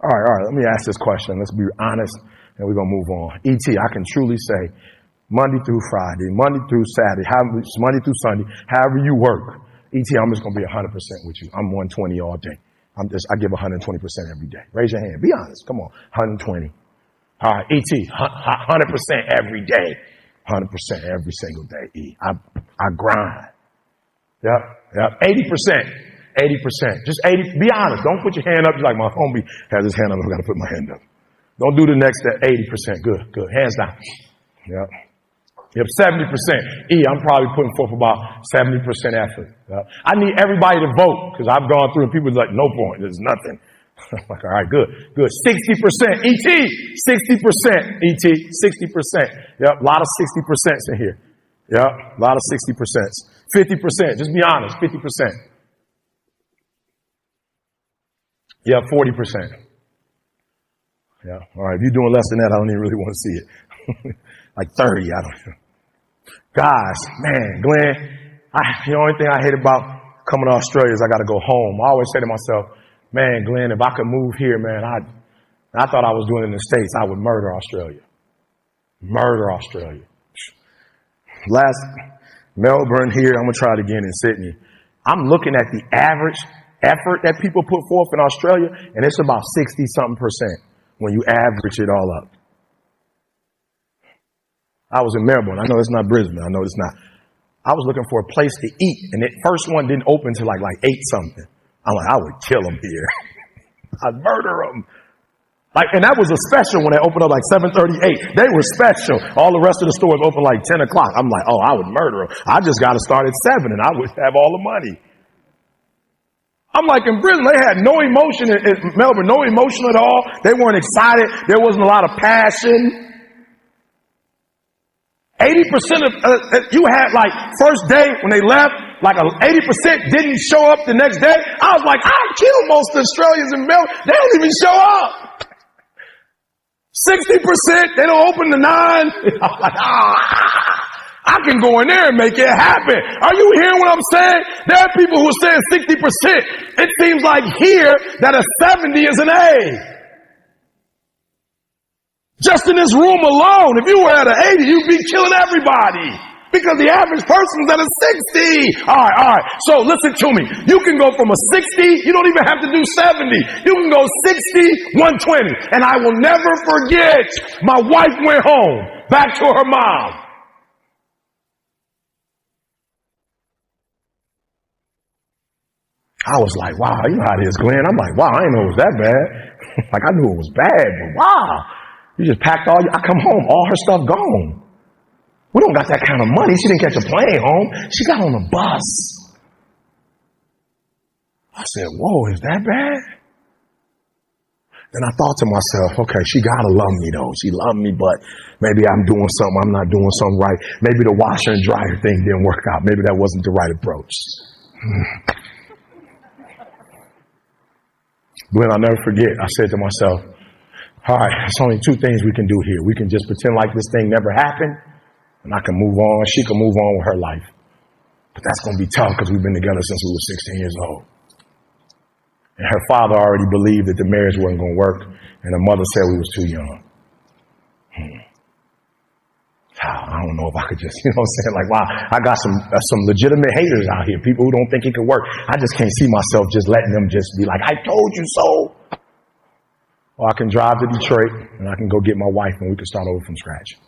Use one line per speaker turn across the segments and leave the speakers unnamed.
All right. Let me ask this question. Let's be honest, and we're going to move on. E.T., I can truly say Monday through Friday, Monday through Saturday, Monday through Sunday, however you work. E.T., I'm just going to be 100% with you. I'm 120 all day. I give 120% every day. Raise your hand. Be honest. Come on. 120. All right. E.T., 100% every day. 100% every single day. E. I grind. Yep. 80%. 80%. Just 80. Be honest. Don't put your hand up. You're like, my homie has his hand up. I've got to put my hand up. Don't do the next 80%. Good. Hands down. Yep. 70%. I'm probably putting forth about 70% effort. Yep. I need everybody to vote because I've gone through and people are like, no point. There's nothing. Like, all right, good. 60%. ET. 60%. ET. 60%. Yep. A lot of 60% in here. Yep. A lot of 60%. 50%. Just be honest. 50%. Yeah, 40%. Yeah. All right. If you're doing less than that, I don't even really want to see it. Like 30. I don't know. Guys, man, Glenn, the only thing I hate about coming to Australia is I got to go home. I always say to myself, man, Glenn, if I could move here, man, I thought I was doing it in the States. I would murder Australia. Last Melbourne here. I'm going to try it again in Sydney. I'm looking at the average effort that people put forth in Australia, and it's about 60-something% when you average it all up. I was in Melbourne. I know it's not Brisbane. I know it's not. I was looking for a place to eat, and the first one didn't open till like 8-something. I'm like, I would kill them here. I'd murder them. And that was a special when they opened up like 7:38. They were special. All the rest of the stores open like 10 o'clock. I'm like, I would murder them. I just got to start at 7 and I would have all the money. I'm like, in Britain, they had no emotion in Melbourne, no emotion at all. They weren't excited. There wasn't a lot of passion. 80% of, you had like first day when they left, like 80% didn't show up the next day. I was like, I'll kill most Australians in Melbourne. They don't even show up. 60%, they don't open the 9. I'm like, I can go in there and make it happen. Are you hearing what I'm saying? There are people who are saying 60%. It seems like here that a 70 is an A. Just in this room alone, if you were at an 80, you'd be killing everybody. Because the average person's at a 60. All right. So listen to me. You can go from a 60, you don't even have to do 70. You can go 60, 120. And I will never forget, my wife went home, back to her mom. I was like, wow, you know how it is, Glenn. I'm like, wow, I didn't know it was that bad. Like, I knew it was bad, but wow. You just packed I come home, all her stuff gone. We don't got that kind of money. She didn't catch a plane home. She got on a bus. I said, whoa, is that bad? Then I thought to myself, okay, she gotta love me though. She loved me, but maybe I'm doing something, I'm not doing something right. Maybe the washer and dryer thing didn't work out. Maybe that wasn't the right approach. Glenn, I'll never forget, I said to myself, all right, there's only 2 things we can do here. We can just pretend like this thing never happened, and I can move on. She can move on with her life. But that's going to be tough because we've been together since we were 16 years old. And her father already believed that the marriage wasn't going to work, and her mother said we was too young. I don't know if I could just, you know what I'm saying? Like, wow, I got some legitimate haters out here, people who don't think it could work. I just can't see myself just letting them just be like, I told you so. Or I can drive to Detroit and I can go get my wife and we can start over from scratch.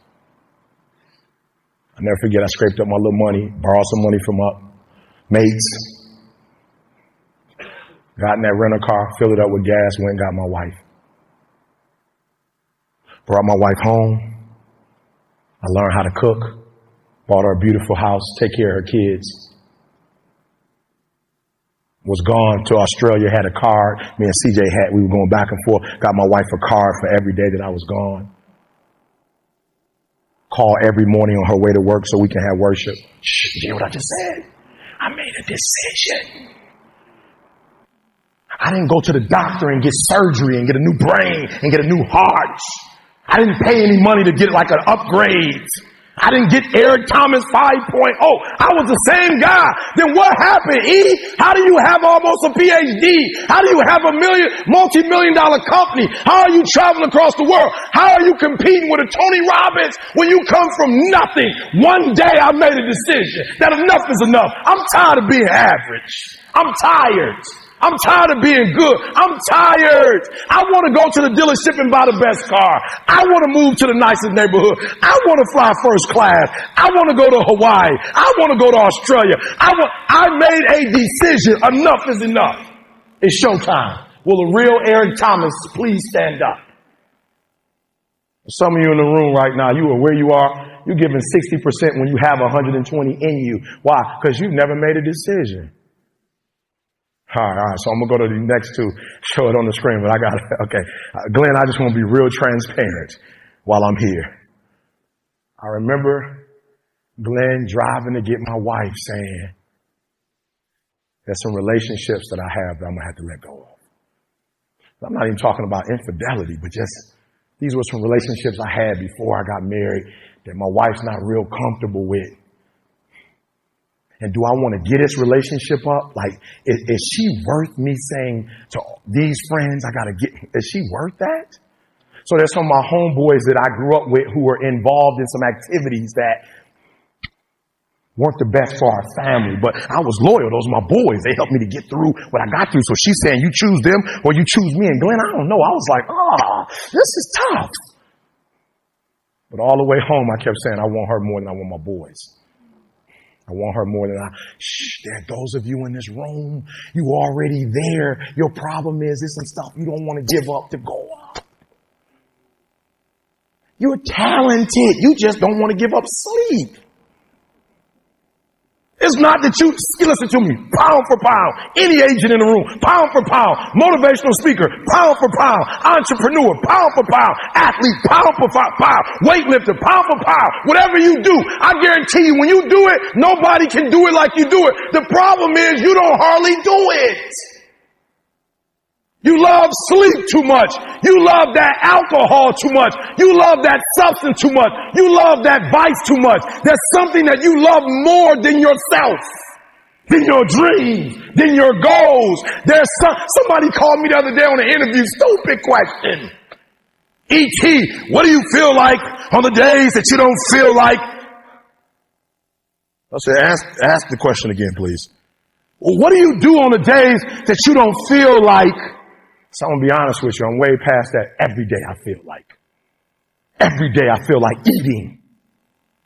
I'll never forget, I scraped up my little money, borrowed some money from mates, got in that rental car, filled it up with gas, went and got my wife. Brought my wife home. I learned how to cook, bought her a beautiful house, take care of her kids. Was gone to Australia, had a card. Me and CJ we were going back and forth. Got my wife a card for every day that I was gone. Call every morning on her way to work so we can have worship. Shh, you hear what I just said? I made a decision. I didn't go to the doctor and get surgery and get a new brain and get a new heart. I didn't pay any money to get like an upgrade. I didn't get Eric Thomas 5.0. I was the same guy. Then what happened, E? How do you have almost a PhD? How do you have a multi-million-dollar company? How are you traveling across the world? How are you competing with a Tony Robbins when you come from nothing? One day I made a decision that enough is enough. I'm tired of being average. I'm tired. I'm tired of being good. I'm tired. I want to go to the dealership and buy the best car. I want to move to the nicest neighborhood. I want to fly first class. I want to go to Hawaii. I want to go to Australia. I made a decision. Enough is enough. It's showtime. Will a real Eric Thomas please stand up? Some of you in the room right now, you are where you are. You're giving 60% when you have 120 in you. Why? Because you've never made a decision. All right. So I'm going to go to the next two, show it on the screen, but I got it. Okay. Glenn, I just want to be real transparent while I'm here. I remember Glenn driving to get my wife saying, there's some relationships that I have that I'm going to have to let go of. I'm not even talking about infidelity, but just these were some relationships I had before I got married that my wife's not real comfortable with. And do I want to get this relationship up? Like, is she worth me saying to these friends, is she worth that? So there's some of my homeboys that I grew up with who were involved in some activities that weren't the best for our family, but I was loyal. Those are my boys. They helped me to get through what I got through. So she's saying, you choose them or you choose me. And Glenn, I don't know. I was like, this is tough. But all the way home, I kept saying, I want her more than I want my boys. I want her more than there are those of you in this room, you already there. Your problem is there's some stuff you don't want to give up to go up. You're talented. You just don't want to give up sleep. It's not that listen to me, pound for pound, any agent in the room, pound for pound, motivational speaker, pound for pound, entrepreneur, pound for pound, athlete, pound for pound, weightlifter, pound for pound, whatever you do, I guarantee you when you do it, nobody can do it like you do it. The problem is you don't hardly do it. You love sleep too much. You love that alcohol too much. You love that substance too much. You love that vice too much. There's something that you love more than yourself, than your dreams, than your goals. Somebody called me the other day on an interview, stupid question. E.T., what do you feel like on the days that you don't feel like? I said, ask the question again, please. Well, what do you do on the days that you don't feel like? So I'm going to be honest with you. I'm way past that. Every day I feel like eating.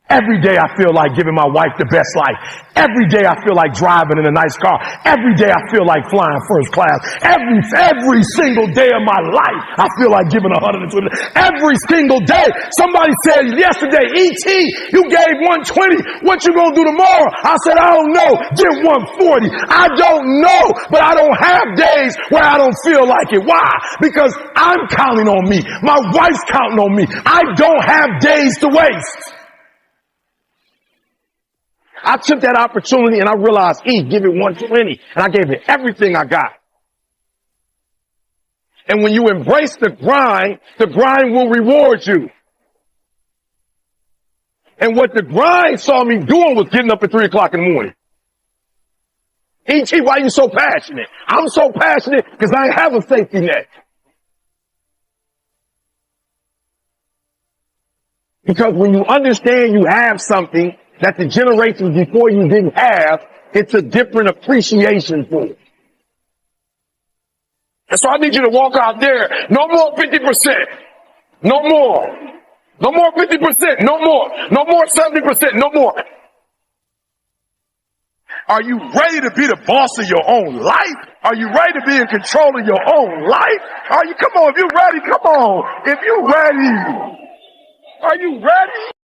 Every day I feel like giving my wife the best life. Every day I feel like driving in a nice car. Every day I feel like flying first class. Every single day of my life I feel like giving 120. Every single day. Somebody said yesterday, E.T., you gave 120. What you gonna do tomorrow? I said, I don't know. Give 140. I don't know, but I don't have days where I don't feel like it. Why? Because I'm counting on me. My wife's counting on me. I don't have days to waste. I took that opportunity and I realized, give it 120. And I gave it everything I got. And when you embrace the grind will reward you. And what the grind saw me doing was getting up at 3 o'clock in the morning. E.T., why are you so passionate? I'm so passionate because I have a safety net. Because when you understand you have something that the generations before you didn't have, it's a different appreciation for it. And so I need you to walk out there. No more 50%. No more. No more 50%. No more. No more 70%. No more. Are you ready to be the boss of your own life? Are you ready to be in control of your own life? Come on, if you're ready, come on. If you're ready. Are you ready?